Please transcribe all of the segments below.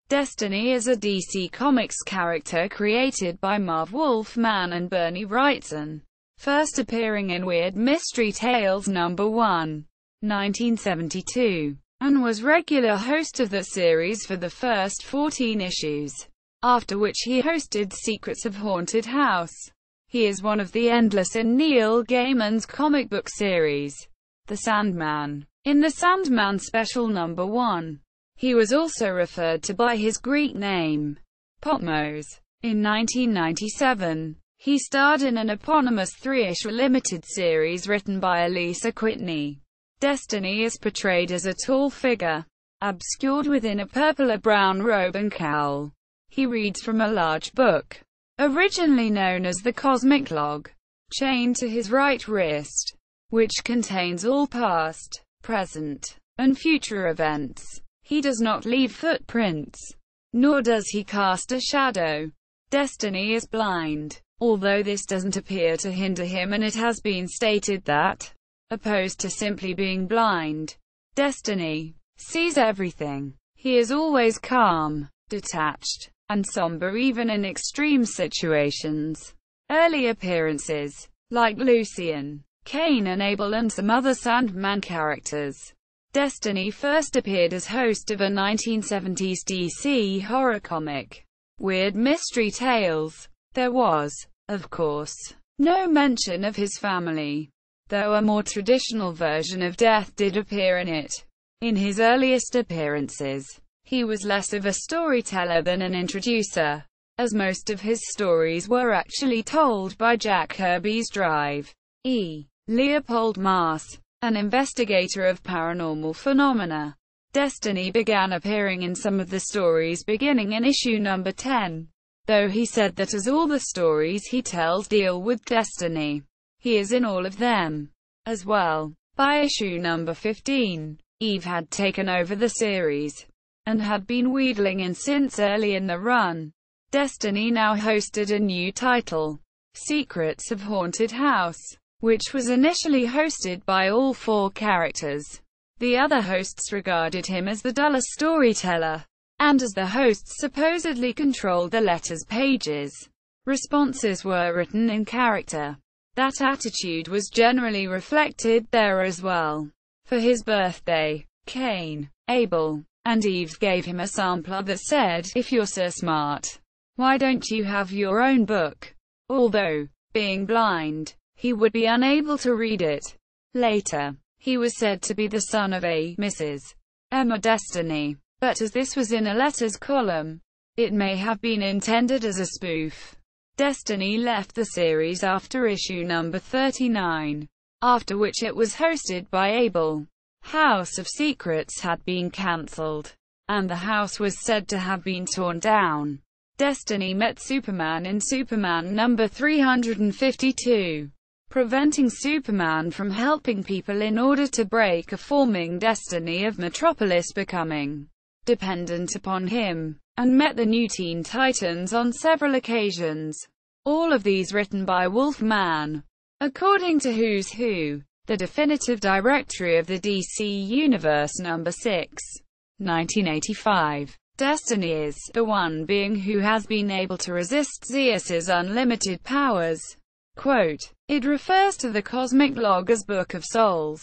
Destiny is a DC Comics character created by Marv, Wolfman and Wrightson, first appearing in Weird Mystery Tales No. 1, 1972, and was regular host of the series for the first 14 issues, after which he hosted Secrets of Haunted House. He is one of the Endless in Neil Gaiman's comic book series, The Sandman. In the Sandman Special No. 1, he was also referred to by his Greek name, Potmos. In 1997, he starred in an eponymous 3-issue limited series written by Alisa Kwitney. Destiny is portrayed as a tall figure, obscured within a purple or brown robe and cowl. He reads from a large book, originally known as the Cosmic Log, chained to his right wrist, which contains all past, present, and future events. He does not leave footprints, nor does he cast a shadow. Destiny is blind, although this doesn't appear to hinder him, and it has been stated that, opposed to simply being blind, Destiny sees everything. He is always calm, detached, and somber even in extreme situations. Early appearances, like Lucien, Cain and Abel and some other Sandman characters. Destiny first appeared as host of a 1970s DC horror comic, Weird Mystery Tales. There was, of course, no mention of his family, though a more traditional version of death did appear in it. In his earliest appearances, he was less of a storyteller than an introducer, as most of his stories were actually told by Jack Kirby's Drive. Leopold Maas, an investigator of paranormal phenomena. Destiny began appearing in some of the stories beginning in issue No. 10, though he said that as all the stories he tells deal with destiny, he is in all of them as well. By issue No. 15, Eve had taken over the series, and had been wheedling in since early in the run. Destiny now hosted a new title, Secrets of Haunted House, which was initially hosted by all 4 characters. The other hosts regarded him as the duller storyteller, and as the hosts supposedly controlled the letters pages, responses were written in character. That attitude was generally reflected there as well. For his birthday, Cain, Abel, and Eve gave him a sampler that said, "If you're so smart, why don't you have your own book?" Although, being blind, he would be unable to read it. Later, he was said to be the son of a Mrs. Emma Destiny, but as this was in a letters column, it may have been intended as a spoof. Destiny left the series after issue No. 39, after which it was hosted by Abel. House of Secrets had been cancelled, and the house was said to have been torn down. Destiny met Superman in Superman No. 352. Preventing Superman from helping people in order to break a forming destiny of Metropolis becoming dependent upon him, and met the new Teen Titans on several occasions. All of these written by Wolfman. According to Who's Who, the definitive directory of the DC Universe No. 6, 1985, Destiny is the one being who has been able to resist Zeus's unlimited powers. Quote, "It refers to the Cosmic Log as Book of Souls.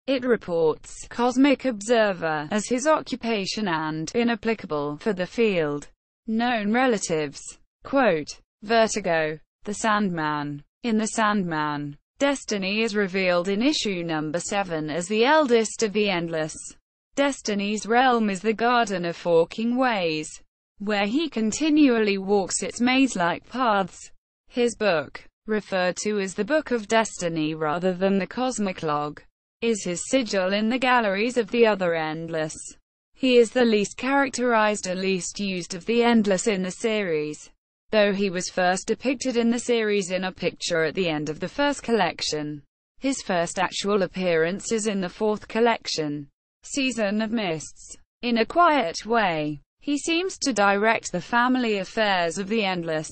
It reports Cosmic Observer as his occupation and, inapplicable for the field, known relatives." Quote, Vertigo, The Sandman. In The Sandman, Destiny is revealed in issue No. 7 as the eldest of the Endless. Destiny's realm is the Garden of Forking Ways, where he continually walks its maze-like paths. His book, referred to as the Book of Destiny rather than the Cosmic Log, is his sigil in the galleries of the other Endless. He is the least characterized and least used of the Endless in the series, though he was first depicted in the series in a picture at the end of the first collection. His first actual appearance is in the 4th collection, Season of Mists. In a quiet way, he seems to direct the family affairs of the Endless.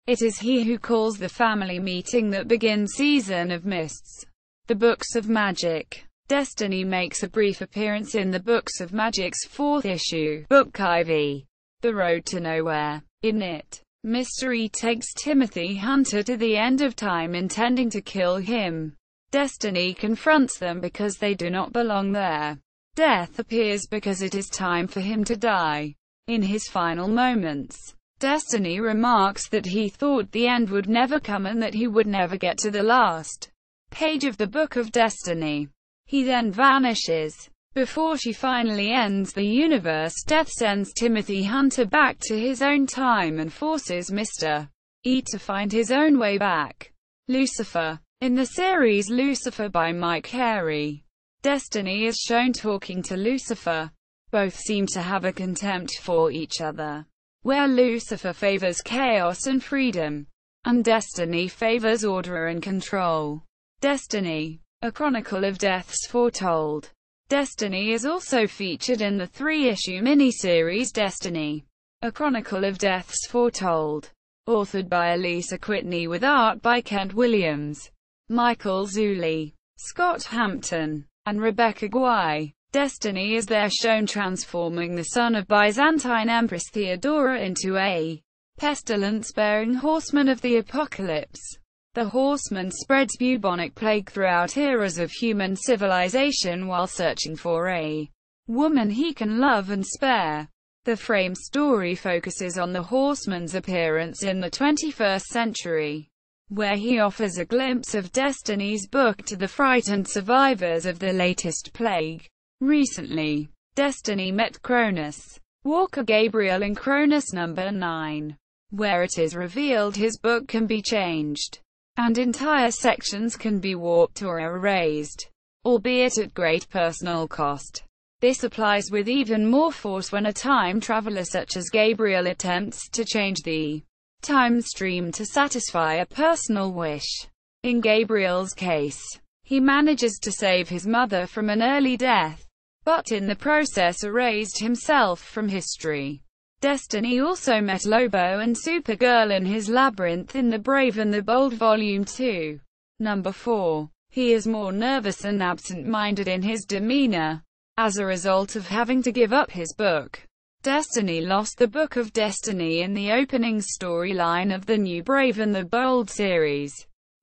It is he who calls the family meeting that begins Season of Mists. The Books of Magic. Destiny makes a brief appearance in the Books of Magic's 4th issue, Book IV. The Road to Nowhere. In it, Mystery takes Timothy Hunter to the end of time intending to kill him. Destiny confronts them because they do not belong there. Death appears because it is time for him to die. In his final moments, Destiny remarks that he thought the end would never come and that he would never get to the last page of the Book of Destiny. He then vanishes. Before she finally ends the universe, Death sends Timothy Hunter back to his own time and forces Mr. E to find his own way back. Lucifer. In the series Lucifer by Mike Carey, Destiny is shown talking to Lucifer. Both seem to have a contempt for each other, where Lucifer favors chaos and freedom, and Destiny favors order and control. Destiny. A Chronicle of Deaths Foretold. Destiny is also featured in the 3-issue miniseries Destiny. A Chronicle of Deaths Foretold. Authored by Alisa Kwitney with art by Kent Williams, Michael Zulli, Scott Hampton, and Rebecca Guay. Destiny is there shown transforming the son of Byzantine Empress Theodora into a pestilence-bearing horseman of the apocalypse. The horseman spreads bubonic plague throughout eras of human civilization while searching for a woman he can love and spare. The frame story focuses on the horseman's appearance in the 21st century, where he offers a glimpse of Destiny's book to the frightened survivors of the latest plague. Recently, Destiny met Cronus Walker Gabriel in Cronus number 9, where it is revealed his book can be changed, and entire sections can be warped or erased, albeit at great personal cost. This applies with even more force when a time traveler such as Gabriel attempts to change the time stream to satisfy a personal wish. In Gabriel's case, he manages to save his mother from an early death, but in the process erased himself from history. Destiny also met Lobo and Supergirl in his labyrinth in The Brave and the Bold Volume 2. Number 4. He is more nervous and absent-minded in his demeanor, as a result of having to give up his book. Destiny lost the Book of Destiny in the opening storyline of the new Brave and the Bold series,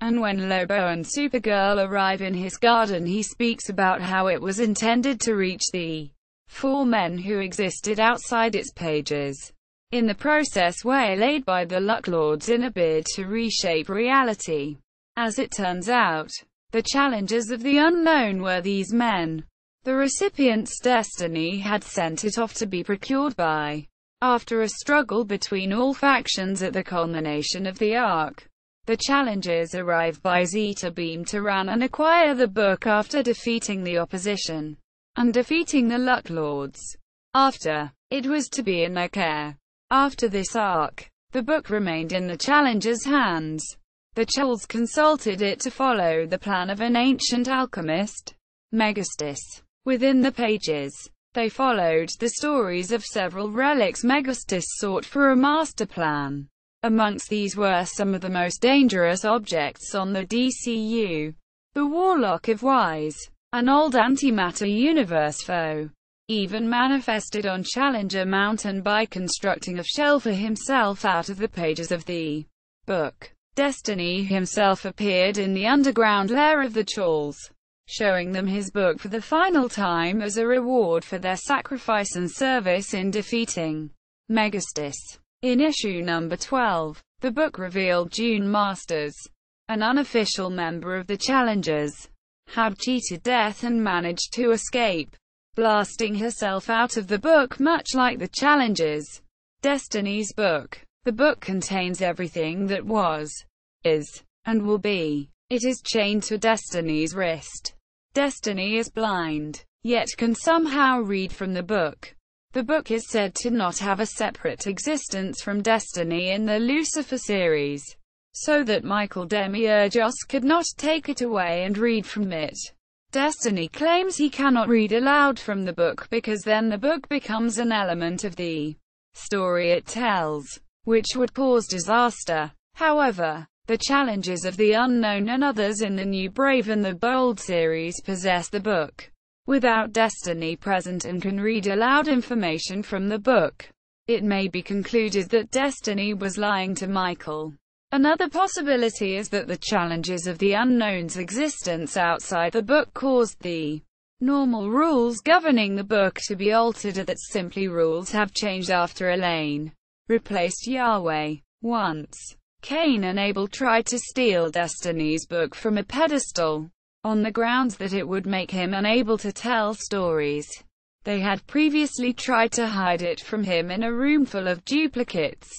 and when Lobo and Supergirl arrive in his garden he speaks about how it was intended to reach the 4 men who existed outside its pages, in the process waylaid by the Luck Lords in a bid to reshape reality. As it turns out, the challengers of the unknown were these men. The recipient's destiny had sent it off to be procured by. After a struggle between all factions at the culmination of the arc, the challengers arrive by Zeta Beam to Ran and acquire the book after defeating the opposition and defeating the Luck Lords. After, it was to be in their care. After this arc, the book remained in the challengers' hands. The Chulls consulted it to follow the plan of an ancient alchemist, Megastis. Within the pages, they followed the stories of several relics Megastis sought for a master plan. Amongst these were some of the most dangerous objects on the DCU. The Warlock of Wise, an old antimatter universe foe, even manifested on Challenger Mountain by constructing a shell for himself out of the pages of the book. Destiny himself appeared in the underground lair of the Chulls, showing them his book for the final time as a reward for their sacrifice and service in defeating Megastis. In issue number 12, the book revealed June Masters, an unofficial member of the Challengers, had cheated death and managed to escape, blasting herself out of the book much like the Challengers. Destiny's book. The book contains everything that was, is, and will be. It is chained to Destiny's wrist. Destiny is blind, yet can somehow read from the book. The book is said to not have a separate existence from Destiny in the Lucifer series, so that Michael Demiurgos could not take it away and read from it. Destiny claims he cannot read aloud from the book because then the book becomes an element of the story it tells, which would cause disaster. However, the Challengers of the Unknown and others in the new Brave and the Bold series possess the book without Destiny present and can read aloud information from the book. it may be concluded that Destiny was lying to Michael. Another possibility is that the challenges of the unknown's existence outside the book caused the normal rules governing the book to be altered, or that simply rules have changed after Elaine replaced Yahweh. Once, Cain and Abel tried to steal Destiny's book from a pedestal, on the grounds that it would make him unable to tell stories. They had previously tried to hide it from him in a room full of duplicates.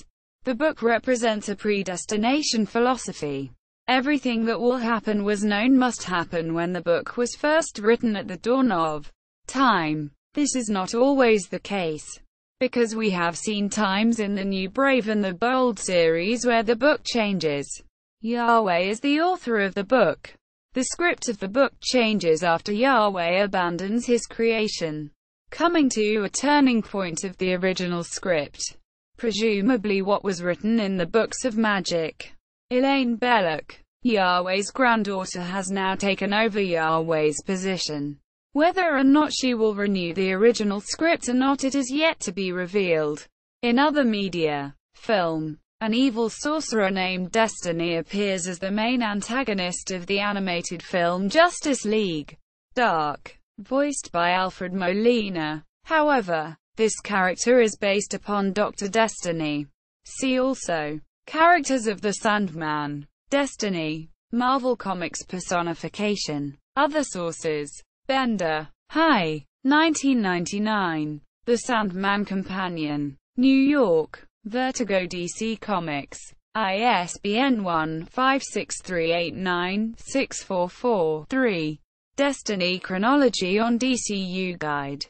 The book represents a predestination philosophy. Everything that will happen was known must happen when the book was first written at the dawn of time. This is not always the case, because we have seen times in the New Brave and the Bold series where the book changes. Yahweh is the author of the book. The script of the book changes after Yahweh abandons his creation, coming to a turning point of the original script. Presumably what was written in the books of magic. Elaine Belloc, Yahweh's granddaughter, has now taken over Yahweh's position. Whether or not she will renew the original script or not, it is yet to be revealed. In other media, film, an evil sorcerer named Destiny appears as the main antagonist of the animated film Justice League Dark, voiced by Alfred Molina. However, this character is based upon Dr. Destiny. See also Characters of the Sandman. Destiny. Marvel Comics personification. Other sources. Bender. Hi. 1999. The Sandman Companion. New York. Vertigo DC Comics. ISBN 1-56389-644-3. Destiny Chronology on DCU Guide.